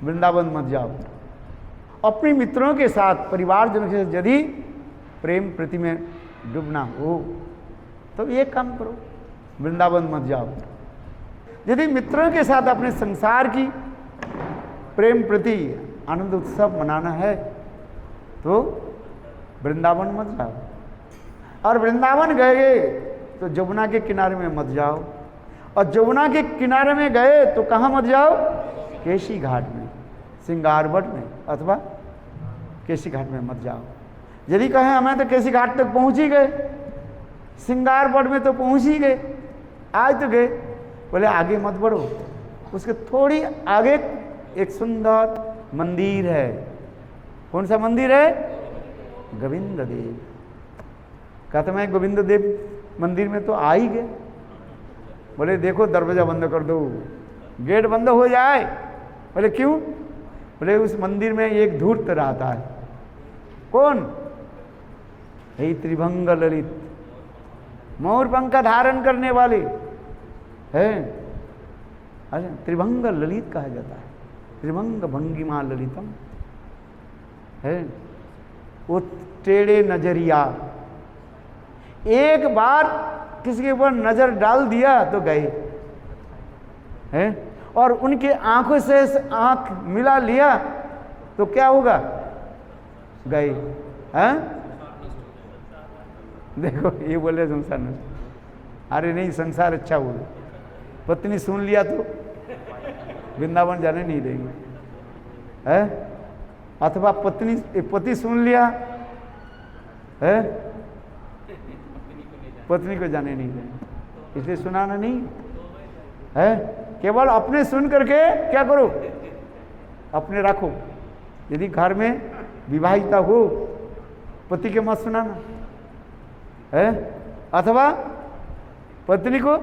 वृंदावन मत जाओ। अपने मित्रों के साथ, परिवारजनों के साथ यदि प्रेम प्रीति में डूबना हो तो ये काम करो, वृंदावन मत जाओ। यदि मित्रों के साथ अपने संसार की प्रेम प्रति आनंद उत्सव मनाना है तो वृंदावन मत जाओ। और वृंदावन गए तो जमुना के किनारे में मत जाओ, और जमुना के किनारे में गए तो कहाँ मत जाओ? केशी घाट में, सिंगारबट में अथवा केशी घाट में मत जाओ। यदि कहें हमें तो केशी घाट तक पहुंच ही गए, सिंगारबट में तो पहुंच ही गए, आज तो गए, बोले आगे मत बढ़ो। उसके थोड़ी आगे एक सुंदर मंदिर है। कौन सा मंदिर है? गोविंद देव। कहते मैं गोविंद देव मंदिर में तो आ ही गए। बोले देखो दरवाजा बंद कर दो, गेट बंद हो जाए। बोले क्यों? बोले उस मंदिर में एक धूर्त रहता है। कौन? यही त्रिभंग ललित, मोर पंख धारण करने वाले है। अच्छा, त्रिभंग ललित कहा जाता है, त्रिभंग भंगिमा ललितम है। वो टेढ़े नजरिया, एक बार किसी के ऊपर नजर डाल दिया तो गए हैं, और उनके आंखों से आंख मिला लिया तो क्या होगा? गए हैं। देखो ये बोले संसार न, अरे नहीं संसार अच्छा बोले। पत्नी सुन लिया तो वृंदावन जाने नहीं देंगे है, अथवा पति सुन लिया है, पत्नी को जाने नहीं देंगे, इसलिए सुनाना नहीं है। केवल अपने सुन करके क्या करो? अपने रखो। यदि घर में विवाहिता हो पति के मत सुनाना है, अथवा पत्नी को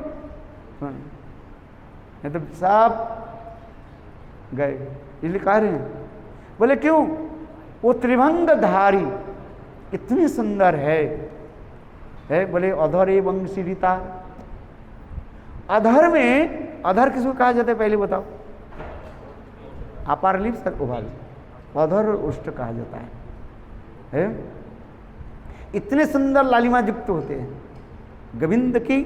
नहीं तो सब गए। इसलिए कह रहे हैं, बोले क्यों? वो त्रिभंग धारी इतनी सुंदर है। बोले अधर एवं श्रीता। अधर में, अधर किसको कहा जाता है पहले बताओ? अपार लिप्स तक उभार, अधर और उष्ट कहा जाता है। इतने सुंदर लालिमा युक्त होते हैं गोविंद की,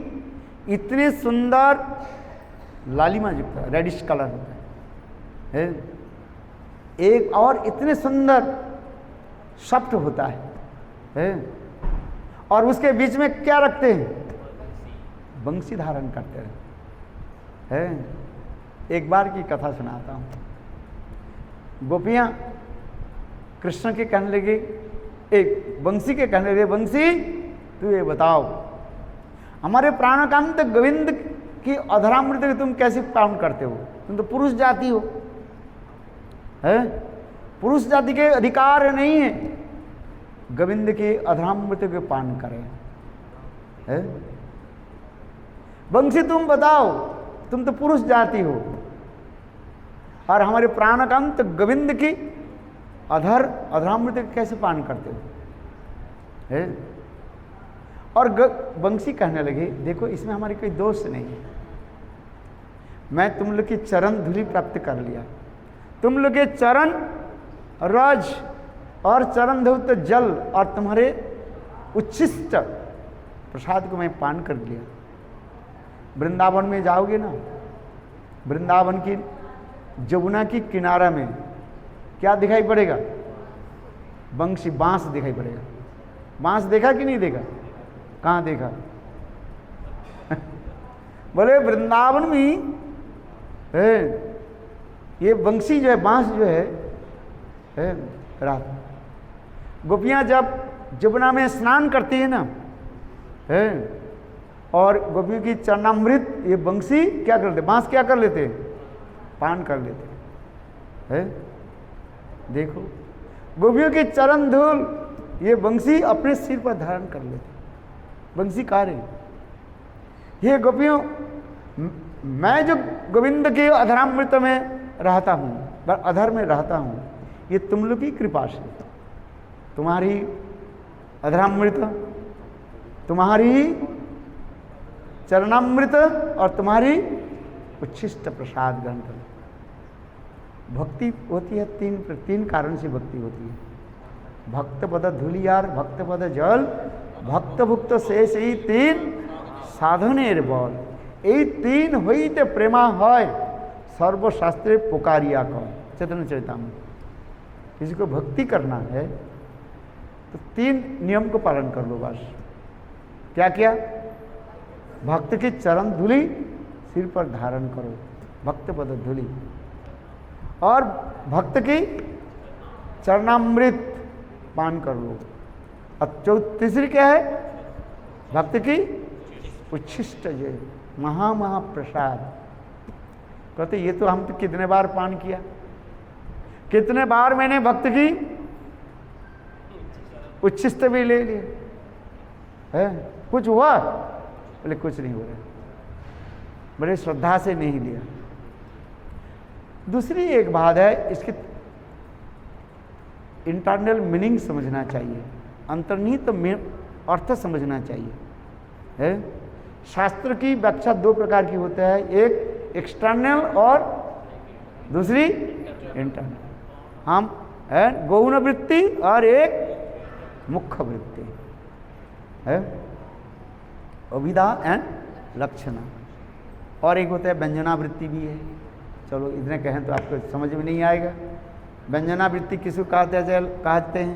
इतने सुंदर लालिमा युक्त, रेडिश कलर होता है। एक और इतने सुंदर सॉफ्ट होता है, और उसके बीच में क्या रखते हैं? बंसी धारण करते हैं। एक बार की कथा सुनाता हूं। गोपियां कृष्ण के कहने लगे, एक बंसी के कहने लगे, बंसी तू ये बताओ हमारे प्राणकांत गोविंद की अधरामृत को तुम कैसे पान करते हो? तुम तो पुरुष जाति हो, है? पुरुष जाति के अधिकार नहीं है गोविंद के अधरामृत के पान करें, है? बंसी तुम बताओ, तुम तो पुरुष जाति हो, और हमारे प्राणकांत गोविंद की अधरामृत कैसे पान करते हो? है? और बंसी कहने लगे, देखो इसमें हमारी कोई दोष नहीं है, मैं तुम लोग की चरण धूलि प्राप्त कर लिया, तुम लोग के चरण रज और चरण धूत जल और तुम्हारे उच्छिष्ट प्रसाद को मैं पान कर लिया। वृंदावन में जाओगे ना, वृंदावन की जमुना की किनारा में क्या दिखाई पड़ेगा? बंसी, बांस दिखाई पड़ेगा। बांस देखा कि नहीं देखा? कहाँ देखा? बोले वृंदावन में है ये बंसी जो है, बांस जो है रात गोपियां जब जमुना में स्नान करती है ना, है, और गोपियों की चरणामृत ये बंसी क्या करते, बांस क्या कर लेते? पान कर लेते है। देखो गोपियों की चरण धूल ये बंसी अपने सिर पर धारण कर लेते। बंसी कह रहे, ये गोपियों मैं जो गोविंद के अधरामृत में रहता हूँ, अधर में रहता हूँ, ये तुम लोग की कृपा से, तुम्हारी अधरामृत, तुम्हारी चरणामृत और तुम्हारी उच्छिष्ट प्रसाद ग्रहण कर। भक्ति होती है तीन कारण से भक्ति होती है। भक्त पद धूलियार, भक्त पद जल, भक्त भुक्त शेष, यही तीन साधनेर बल। এই তিন হইতে প্রেমা হয় सर्वशास्त्रे पुकारिया कौन। चैतन्य चरितामृत। किसी को भक्ति करना है तो तीन नियम को पालन कर लो बस। क्या क्या? भक्त की चरण धूलि सिर पर धारण करो, भक्त पद धूलि, और भक्त की चरणामृत पान कर लो। अब तीसरी क्या है? भक्त की उच्छिष्ट जय, महाप्रसाद। कहते ये तो हम तो कितने बार पान किया, कितने बार मैंने भक्त की उच्छिष्ट भी ले लिए है, कुछ हुआ? बोले कुछ नहीं हो रहा, बड़े श्रद्धा से नहीं लिया। दूसरी एक बात है, इसकी इंटरनल मीनिंग समझना चाहिए, अंतर्निहित अर्थ समझना चाहिए है। शास्त्र की व्याख्या दो प्रकार की होता है, एक एक्सटर्नल और दूसरी इंटरनल। हम है गौण वृत्ति और एक मुख्य वृत्ति है, अभिधा एंड लक्षणा, और एक होता है व्यंजनावृत्ति भी है। चलो इतने कहें तो आपको समझ में नहीं आएगा। व्यंजनावृत्ति किसको कहते हैं,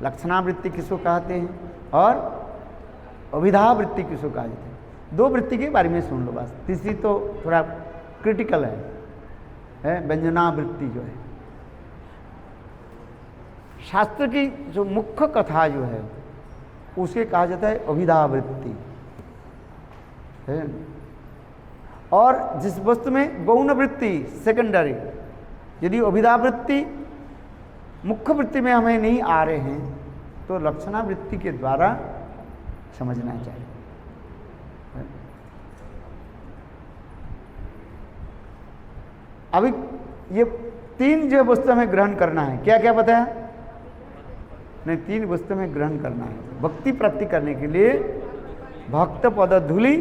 लक्षणावृत्ति किसको कहते हैं, और अभिधावृत्ति किसको कहते हैं। दो वृत्ति के बारे में सुन लो बस, तीसरी तो थोड़ा क्रिटिकल है व्यंजनावृत्ति जो है। शास्त्र की जो मुख्य कथा जो है उसे कहा जाता है अभिधावृत्ति है, और जिस वस्तु में गौण वृत्ति सेकेंडरी, यदि अभिधावृत्ति मुख्य वृत्ति में हमें नहीं आ रहे हैं तो लक्षणावृत्ति के द्वारा समझना चाहिए। अभी ये तीन जो वस्तु हमें ग्रहण करना है, क्या क्या बताया? नहीं, तीन वस्तु में ग्रहण करना है भक्ति प्राप्ति करने के लिए। भक्त पद धूलि,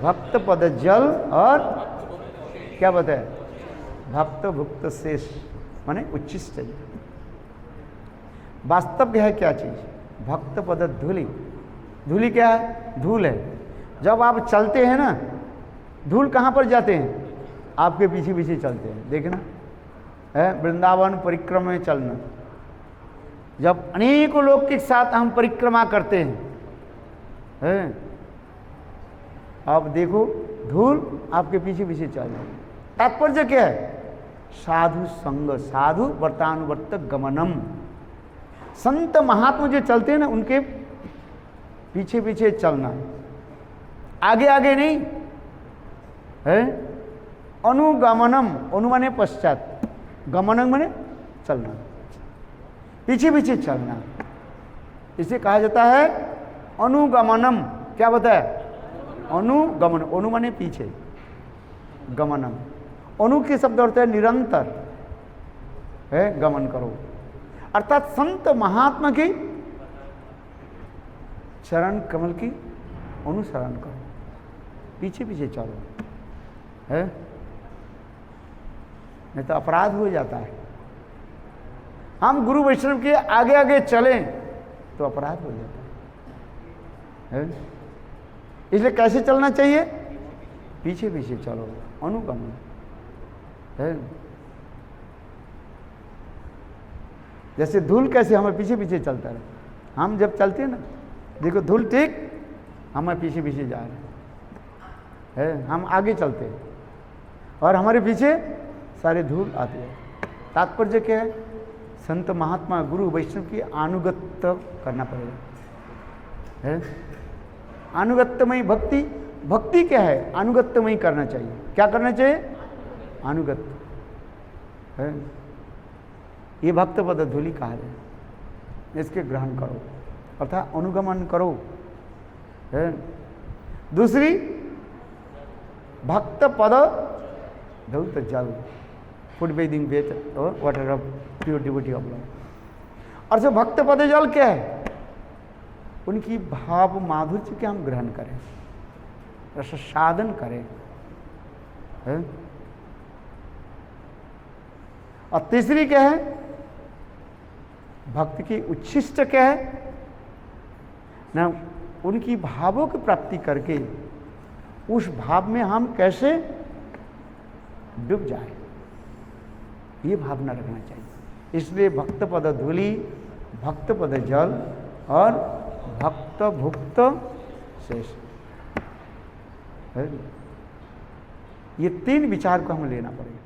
भक्त पद जल, और क्या बताया? भक्त भुक्त शेष माने उच्छिष्ट। वास्तव है क्या चीज? भक्त पद धूलि। धूलि क्या है? धूल है। जब आप चलते हैं ना, धूल कहाँ पर जाते हैं? आपके पीछे पीछे चलते हैं। देखना है वृंदावन परिक्रमा में चलना, जब अनेकों लोग के साथ हम परिक्रमा करते हैं, आप देखो धूल आपके पीछे पीछे चल रही है। तात्पर्य क्या है? साधु संग, साधु वर्तानुवर्त गमनम। संत महात्मा जो चलते हैं ना, उनके पीछे पीछे चलना, आगे आगे नहीं है। अनुगमनम, अनु माने पश्चात, गमनम माने चलना, पीछे पीछे चलना, इसे कहा जाता है अनुगमनम। क्या बताया? अनुगमन, अनु माने पीछे, गमनम। अनु के शब्द अर्थ है निरंतर है, गमन करो। अर्थात संत महात्मा की चरण कमल की अनुसरण करो, पीछे पीछे चलो है, नहीं तो अपराध हो जाता है। हम गुरु वैष्णव के आगे आगे चलें तो अपराध हो जाता है। इसलिए कैसे चलना चाहिए? पीछे पीछे चलो, अनुगमन है। जैसे धूल कैसे हमें पीछे पीछे चलता है, हम जब चलते हैं ना, देखो धूल ठीक हमें पीछे पीछे जा रहे हैं, हम आगे चलते हैं और हमारे पीछे सारे धूल आते हैं। तात्पर्य क्या है? संत महात्मा गुरु वैष्णव की अनुगत्य करना पड़ेगा है। अनुगत्यमयी भक्ति, भक्ति क्या है? अनुगत्यमयी करना चाहिए। क्या करना चाहिए? अनुगत्य है। ये भक्त पद धूलि कहा है, इसके ग्रहण करो अर्थात अनुगमन करो है। दूसरी भक्त पद धौत जल, फूड बेदिंग बेथ और water of pure devotee of love. और जो भक्त पद जल क्या है? उनकी भाव माधुर्य के हम ग्रहण करें, रस साधन करें है। और तीसरी क्या है, भक्त की उच्छिष्ट क्या है ना, उनकी भावों की प्राप्ति करके उस भाव में हम कैसे डूब जाए, ये भावना रखना चाहिए। इसलिए भक्त पद धूलि, भक्त पद जल और भक्त भुक्त शेष, ये तीन विचार को हमें लेना पड़ेगा।